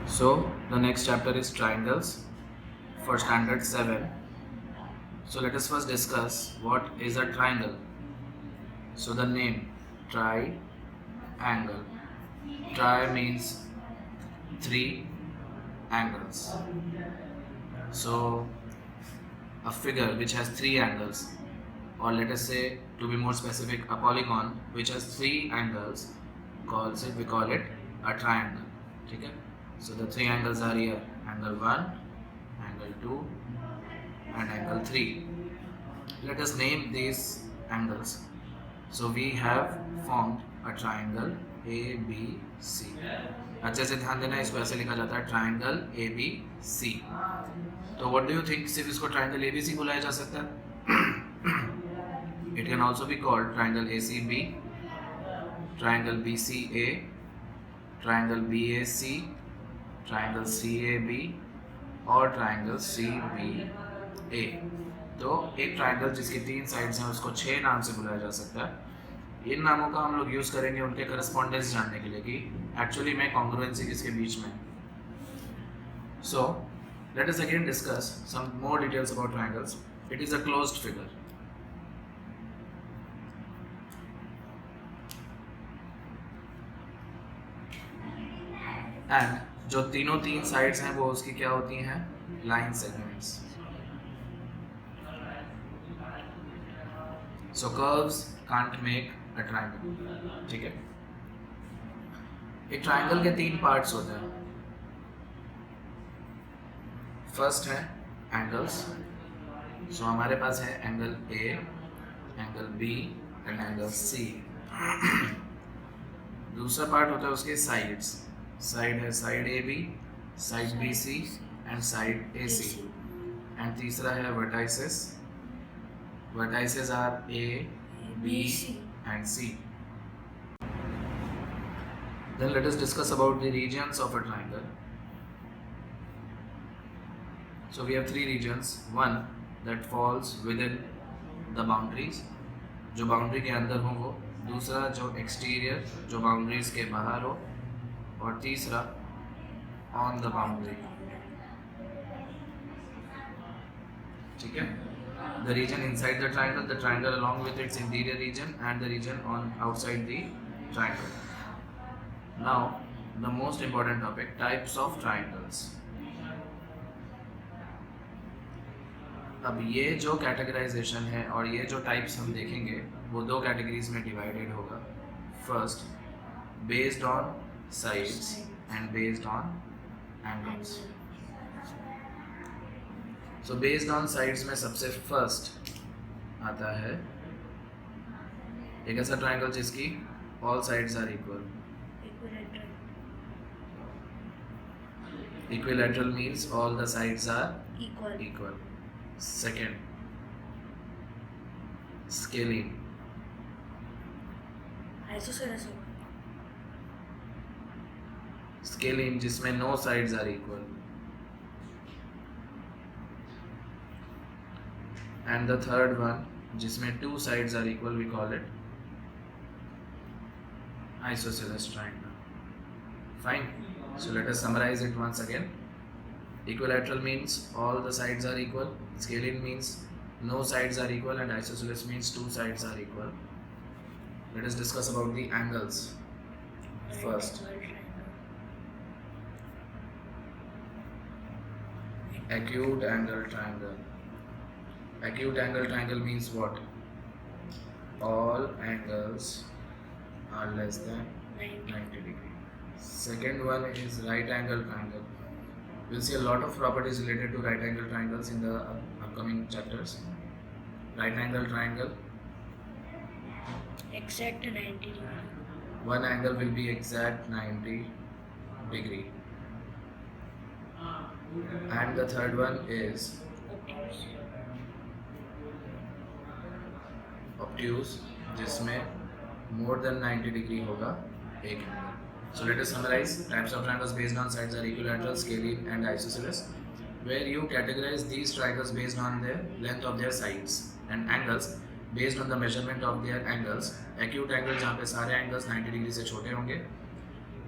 So the next chapter is triangles for standard 7. So let us first discuss what is a triangle. So the name triangle. Tri means three angles. So a figure which has three angles, or let us say to be more specific, a polygon which has three angles, we call it a triangle. Okay? So the three angles are here: angle 1, angle 2 and angle 3. Let us name these angles. So we have formed a triangle ABC. अच्छे से ध्यान देना, इसको ऐसे लिखा जाता है triangle ABC. तो व्हाट डू यू थिंक, सिर्फ इसको ट्राइंगल ABC बुलाया जा सकता है? It can also be called triangle ACB, triangle BCA, triangle BAC, triangle CAB और ट्राइंगल CBA. तो एक ट्राइंगल जिसकी तीन साइड्स हैं उसको 6 नाम से बुलाया जा सकता है. इन नामों का हम लोग यूज़ करेंगे उनके करस्पॉन्डेंस जानने के लिए कि एक्चुअली में कॉन्ग्रुएंसी किसके बीच में. So let us again discuss some more details about triangles. It is a closed figure. And जो तीन साइड्स हैं वो उसकी क्या होती हैं? Line segments. So curves can't make a triangle. ठीक है. एक ट्राइंगल के 3 पार्ट्स होते हैं. फर्स्ट है एंगल्स. सो हमारे पास है angle A, angle B and angle C. दूसरा पार्ट होता है उसके साइड्स. साइड है side AB, side BC and side AC. And तीसरा है vertices. Vertices are A, B and C. Then let us discuss about the regions of a triangle. So we have 3 regions. One that falls within the boundaries, जो boundary के अंदर हो वो. दूसरा जो exterior, जो बाउंड्रीज के बाहर हो. और तीसरा ऑन द बाउंड्री. ठीक है. The region inside the triangle along with its interior region and the region on outside the triangle. Now the most important topic, types of triangles. अब ये जो कैटेगराइजेशन है और ये जो टाइप्स हम देखेंगे वो 2 कैटेगरीज में डिवाइडेड होगा. First based on sides and based on angles. So based on sides में सबसे फर्स्ट आता है एक ऐसा ट्राइंगल जिसकी all sides are equal. Equilateral means all the sides are equal. Second scalene. Scalene जिसमें no sides are equal. And the third one जिसमें 2 sides are equal, we call it isosceles triangle. Fine. So let us summarize it once again. Equilateral means all the sides are equal. Scalene means no sides are equal, and isosceles means 2 sides are equal. Let us discuss about the angles first. Acute angle triangle. Acute angle triangle means what? All angles are less than 90 degree. Second one is right angle triangle. We'll see a lot of properties related to right angle triangles in the upcoming chapters. Right angle triangle, exact 90 degree. One angle will be exact 90 degree. And the third one is obtuse, जिसमें more than 90 degree होगा एक angle. So let us summarize. Types of triangles based on sides are equilateral, scalene and isosceles, where you categorize these triangles based on their length of their sides, and angles based on the measurement of their angles. Acute angle जहाँ पे सारे angles 90 degree से छोटे होंगे,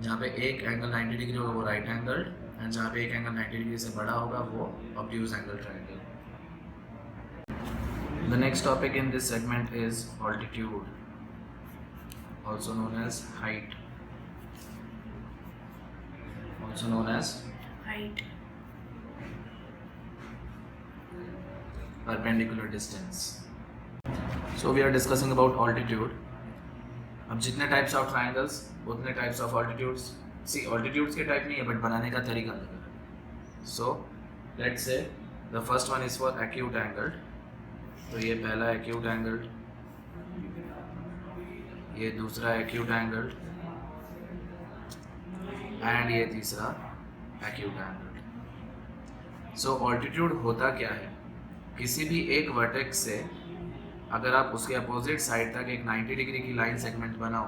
जहाँ पे एक angle 90 degree होगा वो राइट एंगल, एंड जहाँ पे एक एंगल 90 डिग्री से बड़ा होगा वो obtuse angle triangle. The next topic in this segment is altitude, also known as height, also known as Height. perpendicular distance. So we are discussing about altitude. अब जितने types of triangles उतने types of altitudes. See, altitudes के type नहीं है but बनाने का तरीका अलग है. So let's say the first one is for acute angled. तो ये पहला acute angled, ये दूसरा acute angled and ये तीसरा acute angled. So altitude होता क्या है? किसी भी एक वर्टेक्स से अगर आप उसके अपोजिट साइड तक एक 90 डिग्री की लाइन सेगमेंट बनाओ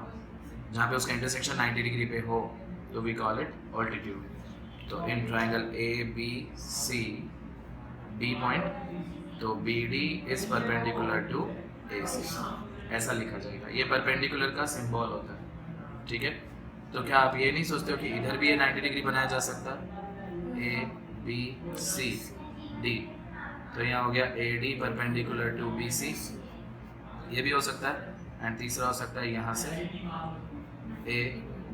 जहाँ पे उसका इंटरसेक्शन 90 डिग्री पे हो तो वी कॉल इट ऑल्टीट्यूड. तो in triangle A B C D point तो B D is perpendicular to A C, ऐसा लिखा जाएगा. ये परपेंडिकुलर का सिंबल होता है. ठीक है, तो क्या आप ये नहीं सोचते हो कि इधर भी ये 90 डिग्री बनाया जा सकता है? ए बी सी डी, तो यहाँ हो गया A D perpendicular to B C, ये भी हो सकता है. एंड तीसरा हो सकता है यहाँ से A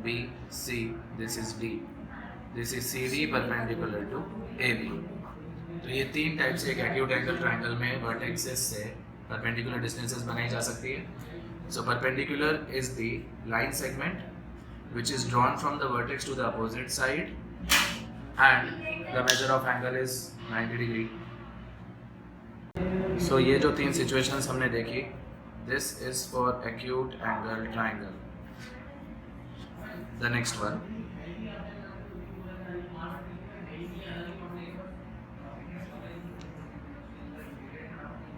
B C, this is D, this is C D perpendicular to A B. तो ये तीन टाइप से एक एक्यूट एंगल ट्राइंगल में वर्टेक्सेस से परपेंडिकुलर डिस्टेंसेस बनाई जा सकती है. So perpendicular is the line segment which is drawn from the vertex to the opposite side and the measure of angle is 90 degree. So ये जो तीन situations हमने देखी, this is for acute angle triangle. The next one,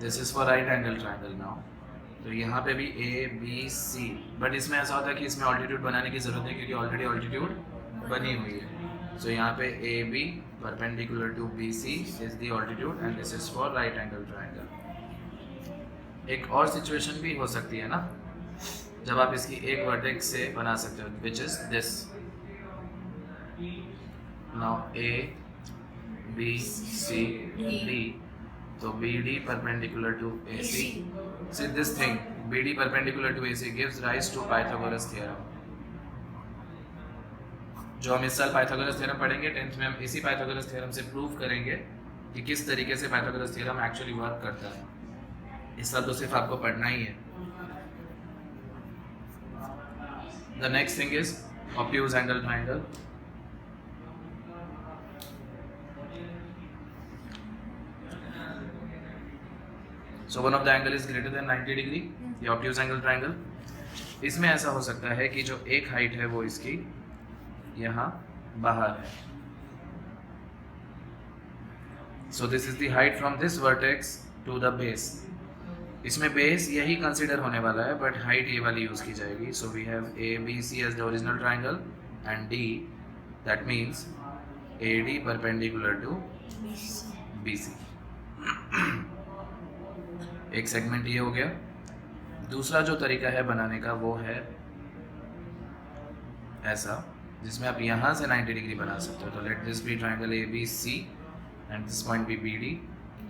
this is for right angle triangle now. तो यहाँ पे भी ए B C, but इसमें ऐसा होता है कि इसमें ऑल्टीट्यूड बनाने की जरूरत नहीं क्योंकि ऑलरेडी ऑल्टीट्यूड बनी हुई है. सो यहाँ पे A B perpendicular to B C is the altitude and this is for right angle triangle. एक और सिचुएशन भी हो सकती है ना जब आप इसकी एक वर्टेक्स से बना सकते हो, which is this. Now A B C D, तो B D perpendicular to A C. See this thing, BD perpendicular to AC gives rise to Pythagoras theorem. जो हम इस साल पाइथागोरस थ्योरम पढ़ेंगे 10th में, हम इसी पाइथागोरस थ्योरम से प्रूव करेंगे कि किस तरीके से पाइथागोरस थ्योरम एक्चुअली वर्क करता है. इस साल तो सिर्फ आपको पढ़ना ही है. The next thing is obtuse angle triangle. So one of the angle is greater than 90 degree, the obtuse angle triangle. इसमें ऐसा हो सकता है कि जो एक हाइट है वो इसकी यहाँ बाहर है. So this is the height from this vertex to the base. इसमें बेस यही कंसिडर होने वाला है बट हाइट ये वाली यूज की जाएगी. So we have ABC as the original triangle and D, that means AD perpendicular to BC. एक सेगमेंट ये हो गया. दूसरा जो तरीका है बनाने का वो है ऐसा जिसमें आप यहाँ से 90 डिग्री बना सकते हो. तो let this be triangle A B C and this point B B D.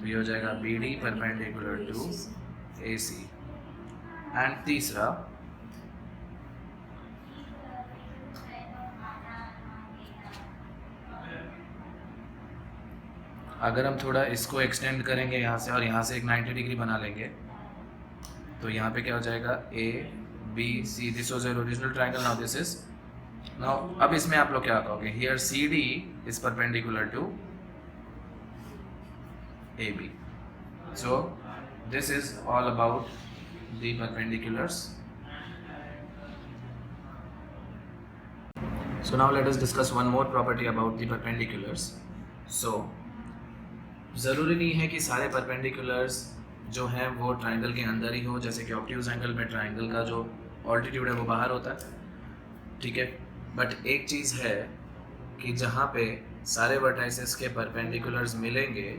तो ये हो जाएगा B D perpendicular to A C. And तीसरा अगर हम थोड़ा इसको एक्सटेंड करेंगे यहाँ से और यहाँ से एक 90 डिग्री बना लेंगे तो यहाँ पे क्या हो जाएगा A B C. This was your original triangle, now this is. Now अब इसमें आप लोग क्या कहोगे, here C D is perpendicular to A B. So this is all about the perpendiculars. So now let us discuss one more property about the perpendiculars. So ज़रूरी नहीं है कि सारे परपेंडिकुलर्स जो हैं वो ट्राइंगल के अंदर ही हो. जैसे कि ऑब्ट्यूज एंगल में ट्राइंगल का जो ऑल्टीट्यूड है वो बाहर होता है. ठीक है, बट एक चीज़ है कि जहाँ पे सारे वर्टाइसेस के परपेंडिकुलर्स मिलेंगे,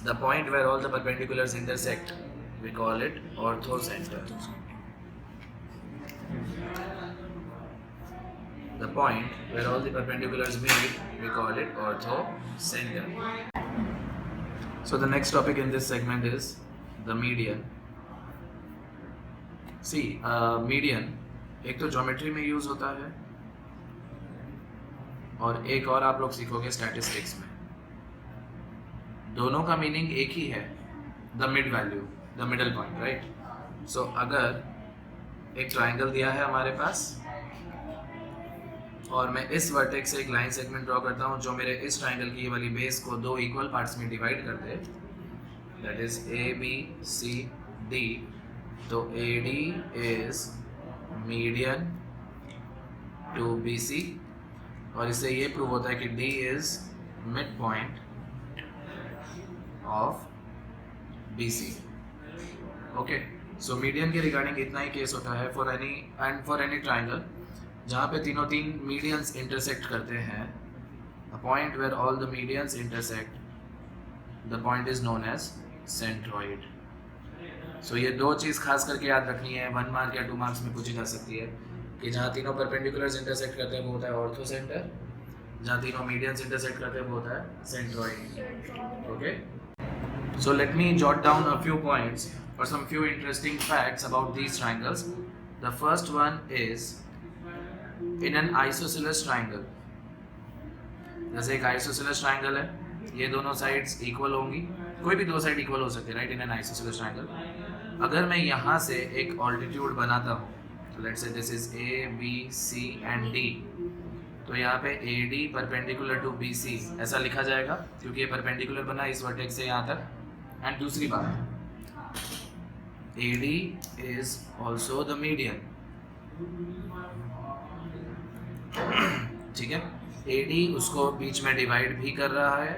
the point where all the perpendiculars intersect, we call it orthocentre. The point where all the perpendiculars meet, we call it orthocenter. So the next topic in this segment is the median. See, median एक तो geometry में use होता है और एक और आप लोग सीखोगे स्टैटिस्टिक्स में. दोनों का मीनिंग एक ही है, the mid value, the middle point, right. So अगर एक ट्राइंगल दिया है हमारे पास और मैं इस वर्टेक्स से एक लाइन सेगमेंट ड्रॉ करता हूँ जो मेरे इस ट्राइंगल की ये वाली बेस को दो इक्वल पार्ट्स में डिवाइड कर दे, that is A B C D. तो A D is median to B C और इससे ये प्रूव होता है कि D is mid point of B C. Okay, so median के रिगार्डिंग इतना ही केस होता है फॉर एनी ट्राइंगल जहाँ पे तीनों तीन मीडियंस इंटरसेक्ट करते हैं. A point where all the medians intersect, the point is known as centroid. So ये दो चीज़ खास करके याद रखनी है, 1 मार्क या 2 मार्क्स में पूछी जा सकती है कि जहाँ तीनों परपेंडिकुलर्स इंटरसेक्ट करते हैं वो होता है ऑर्थोसेंटर, जहाँ तीनों मीडियंस इंटरसेक्ट करते हैं वो होता है centroid. Okay, so let me jot down a few points or some few interesting facts about these triangles. The first one is in an isosceles triangle. जैसे एक isosceles triangle है, ये दोनों sides equal होंगी, कोई भी दो साइड इक्वल हो सकते हैं, right, in an isosceles triangle. अगर मैं यहाँ से एक ऑल्टीट्यूड बनाता हूँ, तो let's say this is A B C and D, तो यहाँ पे A D perpendicular to B C ऐसा लिखा जाएगा क्योंकि ये परपेंडिकुलर बना इस वर्टेक्स से यहाँ तक. एंड दूसरी बात, ए D is also the median. ठीक है, ए डी उसको बीच में डिवाइड भी कर रहा है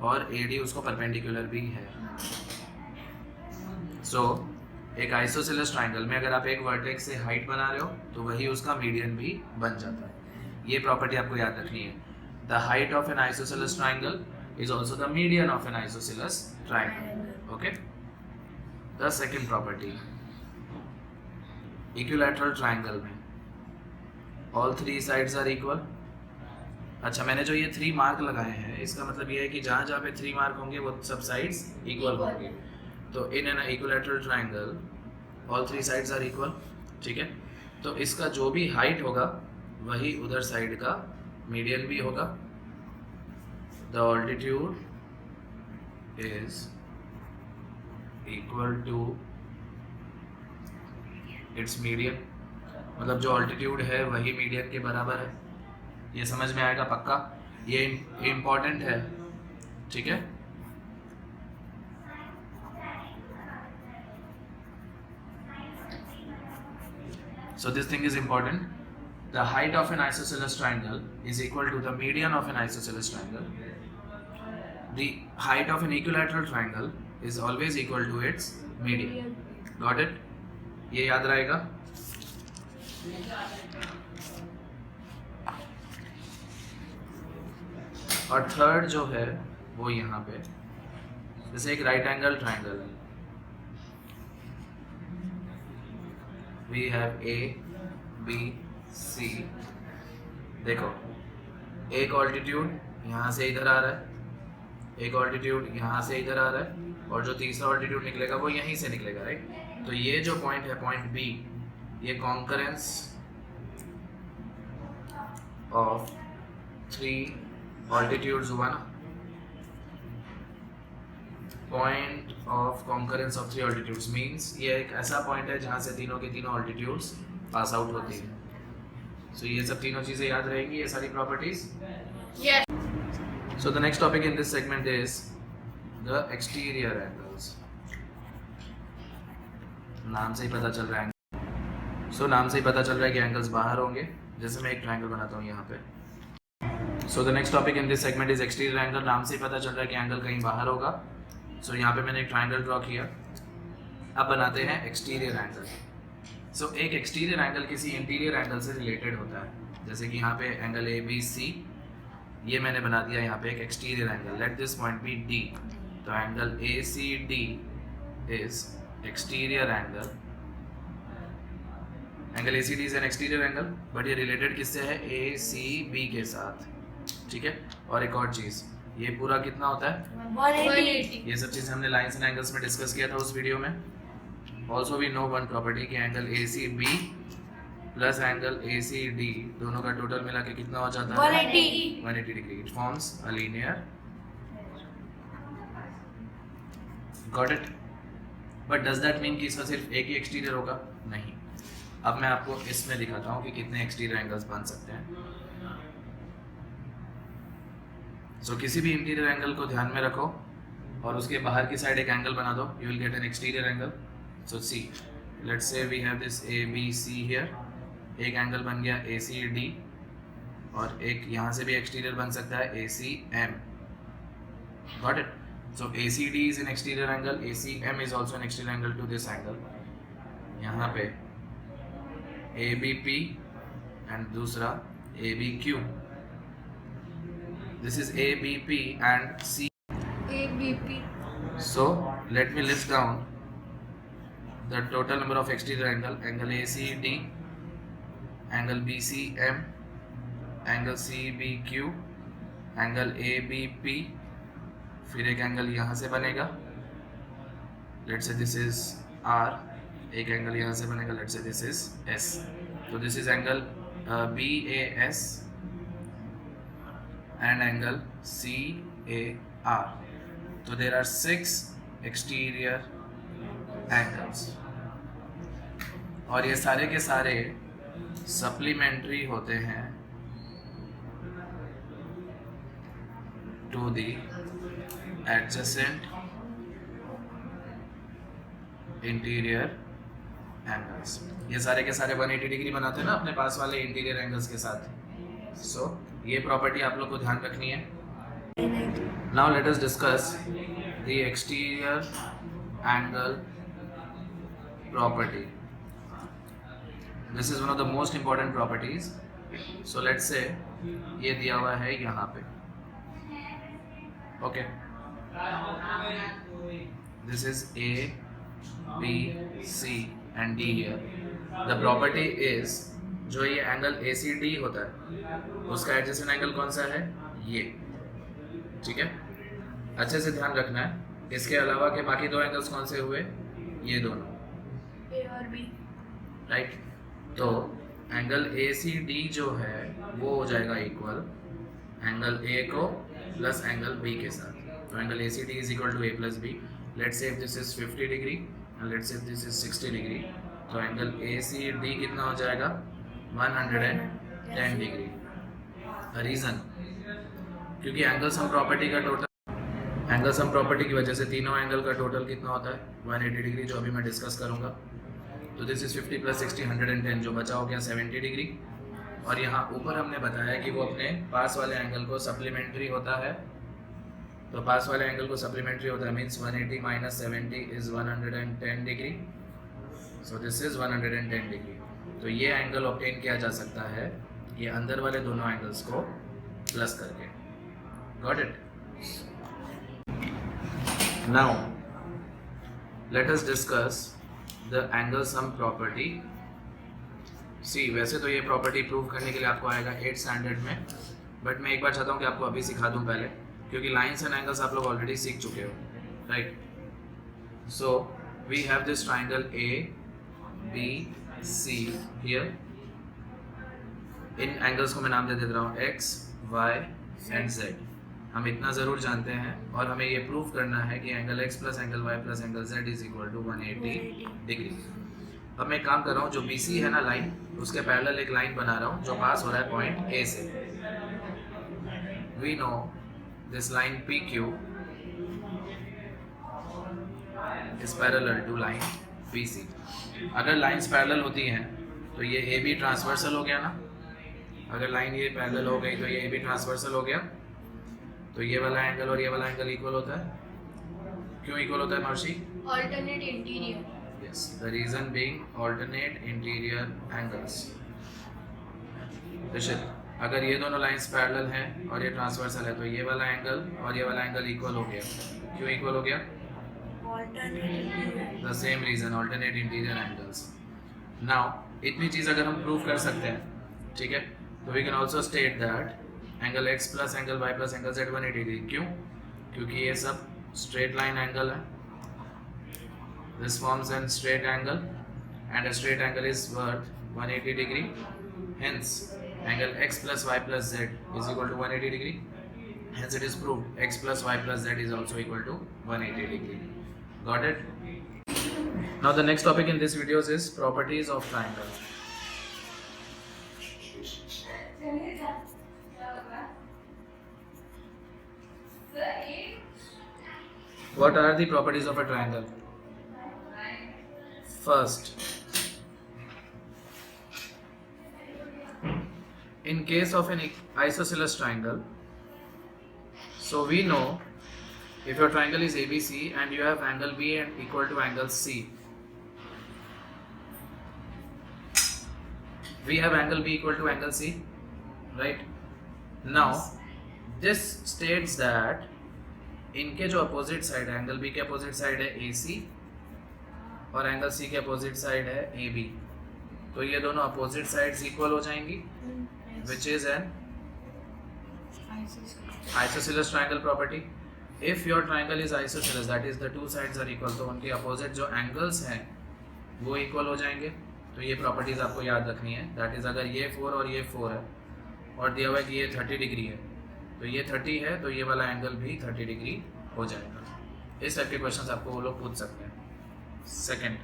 और ए डी उसको परपेंडिकुलर भी है. सो एक आइसोसेलेस ट्राइंगल में अगर आप एक वर्टेक्स से हाइट बना रहे हो तो वही उसका मीडियन भी बन जाता है. ये प्रॉपर्टी आपको याद रखनी है. The height of N isosceles triangle is also the median of an isosceles triangle. Okay, the second property, equilateral triangle में all three sides are equal. अच्छा, मैंने जो ये 3 मार्क लगाए हैं इसका मतलब ये है कि जहाँ जहाँ पे 3 मार्क होंगे वो सब साइड्स इक्वल होंगे. तो in an equilateral triangle all 3 sides are equal. ठीक है, तो इसका जो भी हाइट होगा वही उधर साइड का मीडियन भी होगा. The altitude is equal to its median. मतलब जो altitude है वही मीडियन के बराबर है. ये समझ में आएगा पक्का, ये इम्पॉर्टेंट है. ठीक है, so this thing is important. The height of an isosceles triangle is equal to the median of an isosceles triangle. The height of an equilateral triangle is always equal to its median. Got it? ये याद रहेगा. और third जो है वो यहाँ पे, जैसे एक राइट एंगल ट्राइंगल है, we have A B C. देखो, एक ऑल्टीट्यूड यहाँ से इधर आ रहा है, एक ऑल्टीट्यूड यहाँ से इधर आ रहा है और जो तीसरा ऑल्टीट्यूड निकलेगा वो यहीं से निकलेगा, राइट. तो ये जो पॉइंट है, पॉइंट बी, ये कॉन्करेंस ऑफ 3 ऑल्टीट्यूड्स हुआ ना. Point of concurrence of 3 altitudes means ये एक ऐसा पॉइंट है जहाँ से तीनों के तीनों ऑल्टीट्यूड्स पास आउट होती है. सो ये सब तीनों चीज़ें याद रहेंगी, ये सारी properties. So the next topic in this segment is the exterior angles. नाम से ही पता चल रहा है. So नाम से ही पता चल रहा है कि एंगल्स बाहर होंगे. जैसे मैं एक ट्रायंगल बनाता हूँ यहाँ पे. So the next topic in this segment is exterior angle. नाम से ही पता चल रहा है कि एंगल कहीं बाहर होगा. So यहाँ पे मैंने एक ट्रायंगल ड्रॉ किया. अब बनाते हैं एक्सटीरियर एंगल. So एक एक्सटीरियर एंगल किसी इंटीरियर एंगल से रिलेटेड होता है. जैसे कि यहाँ पे एंगल ए बी सी, ये मैंने बना दिया यहाँ पे एक exterior angle. Let this point be D. तो angle A C D is exterior angle angle A C D is an exterior angle, but ये रिलेटेड किससे है, ए सी बी के साथ, ठीक है। और एक और चीज़, ये पूरा कितना होता है 180. ये सब चीज़ हमने लाइंस एंड एंगल्स में डिस्कस किया था उस वीडियो में। Also we know one property कि angle A C B plus angle A C D दोनों का टोटल मिला के कितना हो जाता है 180. 180 degree. It forms a linear, got it. But does that mean कि इसका सिर्फ एक ही एक्सटीरियर होगा? नहीं। अब मैं आपको इसमें दिखाता हूँ कि कितने एक्सटीरियर एंगल्स बन सकते हैं। सो किसी भी इंटीरियर एंगल को ध्यान में रखो और उसके बाहर की साइड एक एंगल बना दो, you will get an exterior angle. So see, let's say we have this A B C here, एक एंगल बन गया ए सी डी, और एक यहाँ से भी एक्सटीरियर बन सकता है A C M, got it. So A C D is an exterior angle, A C M is also an exterior angle to this angle. यहाँ पे ए बी पी एंड दूसरा A B Q, this is ABP and C. ABP. So let me list down the total number of exterior angle: angle ACD, angle BCM, angle CBQ, angle ABP, फिर एक angle यहाँ से बनेगा, let's say this is R, एक angle यहाँ से बनेगा, let's say this is S. तो this is angle BAS and angle CAR. So there are 6 exterior angles और ये सारे के सारे सप्लीमेंट्री होते हैं to the adjacent interior angles. ये सारे के सारे 180 डिग्री बनाते हैं ना अपने पास वाले इंटीरियर एंगल्स के साथ। सो ये प्रॉपर्टी आप लोग को ध्यान रखनी है। Now let us discuss the exterior angle property. This is one of the most important properties. So let's say ये दिया हुआ है यहाँ पे, okay. This is A, B, C and D here. The property is, जो ये angle ACD होता है उसका एडजेसेंट एंगल कौन सा है, ये, ठीक है। अच्छे से ध्यान रखना है। इसके अलावा के बाकी दो एंगल्स कौन से हुए, ये दोनों, A और B. राइट। तो एंगल ACD जो है वो हो जाएगा इक्वल एंगल A को प्लस एंगल B के साथ। तो angle ACD is equal to A plus B। Let's say if this is 50 degree and let's say if this is 60 degree, तो एंगल ACD कितना हो जाएगा 110 डिग्री। रीज़न, क्योंकि angle sum property का total, angle sum property की वजह से तीनों एंगल का टोटल कितना होता है 180 डिग्री, जो अभी मैं डिस्कस करूँगा। तो दिस इज 50 प्लस 60 110, जो बचा हो गया 70 डिग्री। और यहाँ ऊपर हमने बताया कि वो अपने पास वाले एंगल को सप्लीमेंट्री होता है, तो पास वाले एंगल को सप्लीमेंट्री होता है means 180 minus 70 is 110 degree. So this is 110 degree. तो ये एंगल ऑब्टेन किया जा सकता है ये अंदर वाले दोनों एंगल्स को प्लस करके, got it. Now let us discuss the angle sum property. See, वैसे तो ये प्रॉपर्टी प्रूव करने के लिए आपको आएगा 8th स्टैंडर्ड में, बट मैं एक बार चाहता हूँ कि आपको अभी सिखा दूँ पहले, क्योंकि लाइन्स एंड एंगल्स आप लोग ऑलरेडी सीख चुके हो, right. So we have this triangle ABC here. इन एंगल्स को मैं नाम दे देता हूँ X, Y एंड Z। हम इतना ज़रूर जानते हैं और हमें ये प्रूव करना है कि angle X plus angle Y plus angle Z is equal to 180 degree. अब मैं काम कर रहा हूँ, जो BC है ना लाइन, उसके पैरेलल एक लाइन बना रहा हूँ जो पास हो रहा है पॉइंट A से। We know this line PQ is parallel to line BC। अगर लाइंस पैरेलल होती हैं तो ये AB ट्रांसवर्सल हो गया ना, अगर लाइन ये पैरेलल हो गई तो ये AB ट्रांसवर्सल हो गया, तो ये वाला एंगल और ये वाला एंगल इक्वल होता है। क्यों इक्वल होता है marshy? Alternate interior. Yes, the reason being alternate interior angles. रिशित, अगर ये दोनों लाइंस पैरेलल हैं और ये ट्रांसवर्सल है तो ये वाला एंगल और ये वाला एंगल इक्वल हो गया। क्यों इक्वल हो गया? Alternate interior. The same reason, alternate interior angles. Now इतनी चीज़ अगर हम प्रूव कर सकते हैं, ठीक है, तो we can also state that angle x plus angle y plus angle z 180 degree. क्यों? क्योंकि ये सब स्ट्रेट लाइन एंगल है। This forms an straight angle and a straight angle is worth 180 degree. Hence, angle x plus y plus z is equal to 180 degree. Hence, it is proved x plus y plus z is also equal to 180 degree. Got it? Now, the next topic in this video is properties of triangle. What are the properties of a triangle? First, in case of an isosceles triangle, so we know if your triangle is ABC and you have angle B and equal to angle C, we have angle B equal to angle C, right? Now this states that इनके जो opposite side है, angle B के opposite side है AC और angle C के opposite side है AB, तो ये दोनों अपोजिट साइड्स इक्वल हो जाएंगी, which is an isosceles triangle property. If your triangle is isosceles, that is the two sides are equal, तो उनके अपोजिट जो एंगल्स हैं वो इक्वल हो जाएंगे। तो ये प्रॉपर्टीज आपको याद रखनी है। दैट इज अगर ये 4 और ये 4 है और दिया हुआ है कि ये 30 डिग्री है, तो ये 30 है तो ये वाला एंगल भी 30 डिग्री हो जाएगा। इस टाइप के क्वेश्चंस आपको वो लोग पूछ सकते हैं। सेकंड,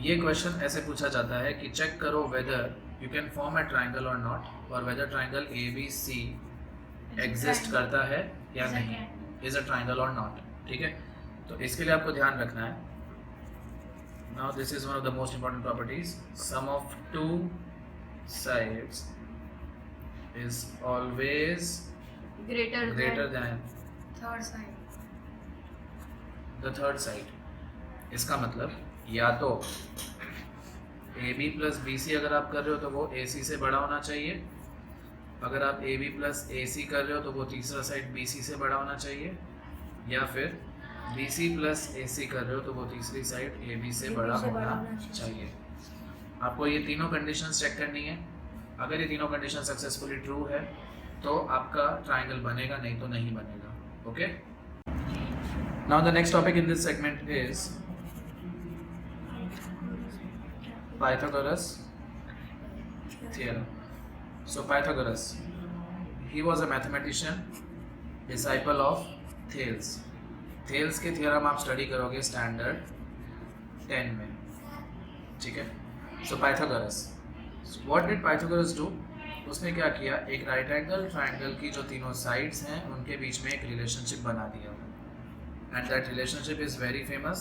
ये क्वेश्चन ऐसे पूछा जाता है कि चेक करो whether you can form a triangle और नॉट, और वेदर ट्राइंगल ABC एग्जिस्ट करता है या नहीं, इज अ ट्राइंगल और नॉट। ठीक है, तो इसके लिए आपको ध्यान रखना है। Now this is one of the most important properties, sum of two sides is always greater than the third side. इसका मतलब या तो AB प्लस BC अगर आप कर रहे हो तो वो AC से बड़ा होना चाहिए, अगर आप AB प्लस AC कर रहे हो तो वो तीसरा साइड BC से बड़ा होना चाहिए, या फिर BC प्लस AC कर रहे हो तो वो तीसरी साइड AB से बड़ा होना चाहिए। आपको ये तीनों कंडीशंस चेक करनी है। अगर ये तीनों कंडीशन सक्सेसफुली ट्रू है तो आपका ट्राइंगल बनेगा, नहीं तो नहीं बनेगा। Okay, now the next topic in this segment is Pythagoras theorem. So Pythagoras, he was a mathematician, disciple of Thales. Thales के थ्योरम आप स्टडी करोगे स्टैंडर्ड 10 में, ठीक है। So Pythagoras, what did Pythagoras do? उसने क्या किया, एक राइट एंगल ट्राइंगल की जो तीनों साइड्स हैं उनके बीच में एक रिलेशनशिप बना दिया, and that relationship is very famous.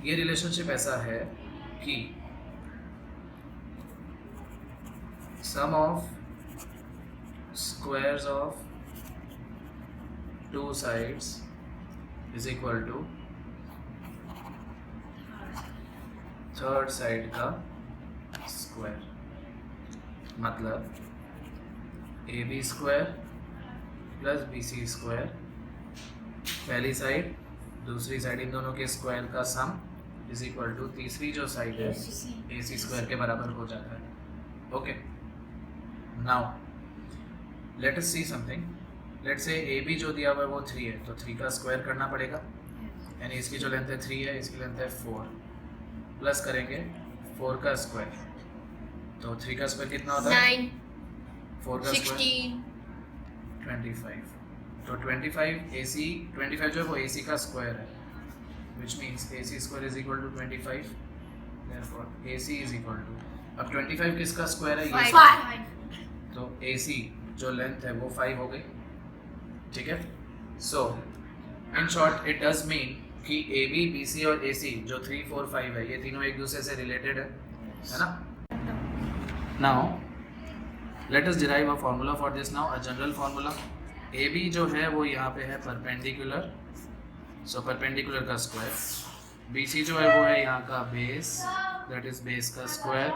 ये रिलेशनशिप ऐसा है कि sum of squares of two sides is equal to third side का स्क्वायर। मतलब AB square plus BC square, पहली साइड दूसरी साइड इन दोनों के स्क्वायर का सम इज इक्वल टू तीसरी जो साइड है AC स्क्वायर के बराबर हो जाता है। Okay, now let us see something. Let say AB जो दिया हुआ है वो 3 है, तो 3 का स्क्वायर करना पड़ेगा, यानी इसकी जो लेंथ है 3 है, इसकी लेंथ है 4, प्लस करेंगे 4 का स्क्वायर, तो 3 का स्क्वायर कितना होता है 9, 4 का 16, स्क्वायर 25, तो 25 AC 25 जो है वो AC का स्क्वायर है, which means AC square is equal to 25, therefore AC is equal to, अब 25 किसका स्क्वायर है, ये 5, तो AC जो लेंथ है वो 5 हो गई। ठीक है, so in short it does mean कि AB BC और AC जो 3 4 5 है ये तीनों एक दूसरे से रिलेटेड है ना। Now let us derive a formula for this. Now a general formula, AB जो है वो यहाँ पे है परपेंडिकुलर, सो परपेंडिकुलर का स्क्वायर, BC जो है वो है यहाँ का बेस, दैट इज बेस का square,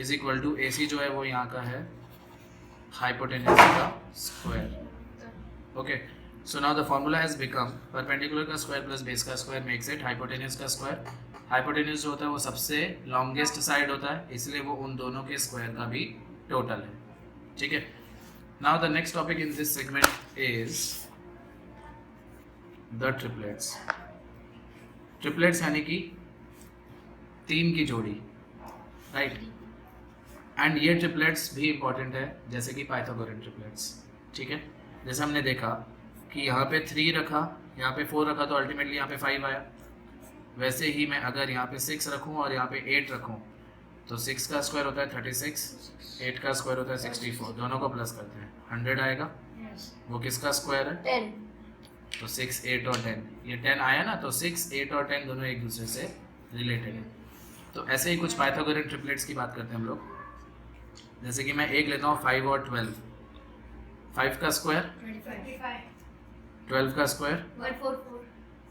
is equal to AC जो है वो यहाँ का है हाइपोटेन्यूज का square. Okay, So now the formula has become perpendicular का स्क्वायर प्लस बेस का स्क्वायर मेक्स इट हाइपोटेन्यूज का स्क्वायर. हाइपोटेन्यूज जो होता है वो सबसे लॉन्गेस्ट साइड होता है, इसलिए वो उन दोनों के स्क्वायर का भी टोटल है. ठीक है. Now the next topic in this segment is the triplets. Triplets यानी कि तीन की जोड़ी, राइट. एंड ये ट्रिपलेट्स भी इंपॉर्टेंट है, जैसे कि पाइथागोरन ट्रिपलेट्स. ठीक है. जैसे हमने देखा कि यहाँ पे 3 रखा, यहाँ पे 4 रखा, तो अल्टीमेटली यहाँ पे 5 आया. वैसे ही मैं अगर यहाँ पे 6 रखूँ और यहाँ पे 8 रखूँ, तो 6 का स्क्वायर होता है 36, 8 का स्क्वायर होता है 64. दोनों को प्लस करते हैं, 100 आएगा. वो किसका स्क्वायर है? 10. तो 6, 8 और 10, ये 10 आया ना, तो 6, 8 और 10 दोनों एक दूसरे से रिलेटेड है. तो ऐसे ही कुछ पाइथागोरन ट्रिपलेट्स की बात करते हैं हम लोग. जैसे कि मैं एक लेता हूँ 5 और 12. 5 का स्क्वायर 25. 12 का स्क्वायर, 144.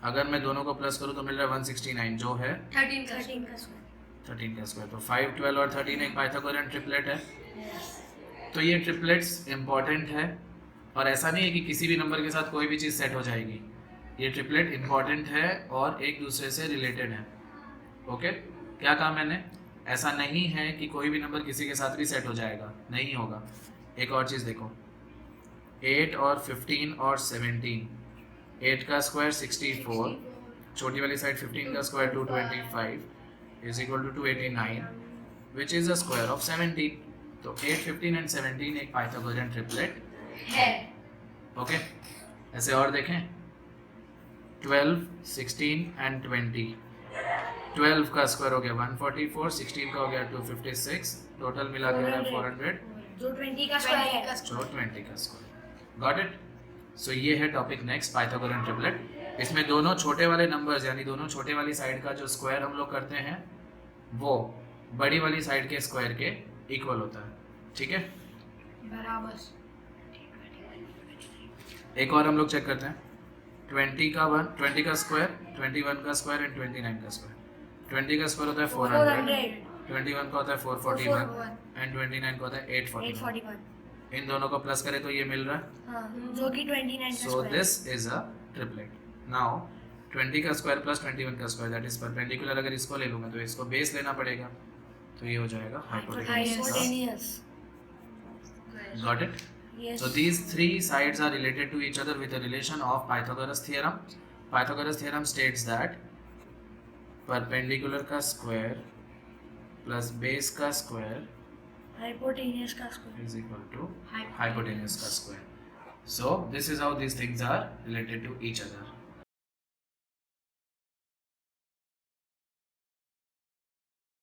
अगर मैं दोनों को प्लस करूँ तो मिल रहा है 169, जो है 13 का स्क्वायर. 13 का स्क्वायर. तो 5, 12 और 13 एक पाइथागोरन ट्रिपलेट है. तो ये ट्रिपलेट्स इंपॉर्टेंट है, और ऐसा नहीं है कि किसी भी नंबर के साथ कोई भी चीज़ सेट हो जाएगी. ये ट्रिपलेट इंपॉर्टेंट है और एक दूसरे से रिलेटेड है. ओके. क्या कहा मैंने? ऐसा नहीं है कि कोई भी नंबर किसी के साथ भी सेट हो जाएगा, नहीं होगा. एक और चीज़ देखो, 8 और 15 और 17. 8 का स्क्वायर 64, छोटी वाली साइड 15 का square 225 is equal to 289 which is a square of 17. तो 8, 15 एंड 17 एक पाइथागोरन ट्रिपलेट है. ओके. ऐसे और देखें, 12, 16 एंड 20. 12 का स्क्वायर हो गया 144, 16 का हो गया 256, टोटल मिला के है 400, जो 20 का स्क्वायर है. जो 20 का स्क्वायर. Got it. सो ये है टॉपिक नेक्स्ट, पाइथागोरन ट्रिपलेट. इसमें दोनों छोटे वाले नंबर्स यानी दोनों छोटे वाली साइड का जो स्क्वायर हम लोग करते हैं वो बड़ी वाली साइड के स्क्वायर के इक्वल होता है. ठीक है. बराबर. एक और हम लोग चेक करते हैं. 20 का स्क्वायर, 21 का स्क्वायर एंड 29 का स्क्वायर. 20 का स्क्वायर होता है 400, 21 का होता है 441 एंड 29 का होता है 841. इन दोनों को प्लस करें तो ये मिल रहा है, जो कि 29 का सो this is a triplet. Now 20 का स्क्वायर प्लस 21 का स्क्वायर दैट इज परपेंडिकुलर. अगर इसको ले लूँगा तो इसको बेस लेना पड़ेगा, तो ये हो जाएगा hypotenuse. Got it. So these three sides are related to each other with the relation of Pythagoras theorem. Pythagoras theorem states that perpendicular का square plus base का square हाइपोटेन्यूज का square is equal to hypotenuse का square. So this is how these things are related to each other.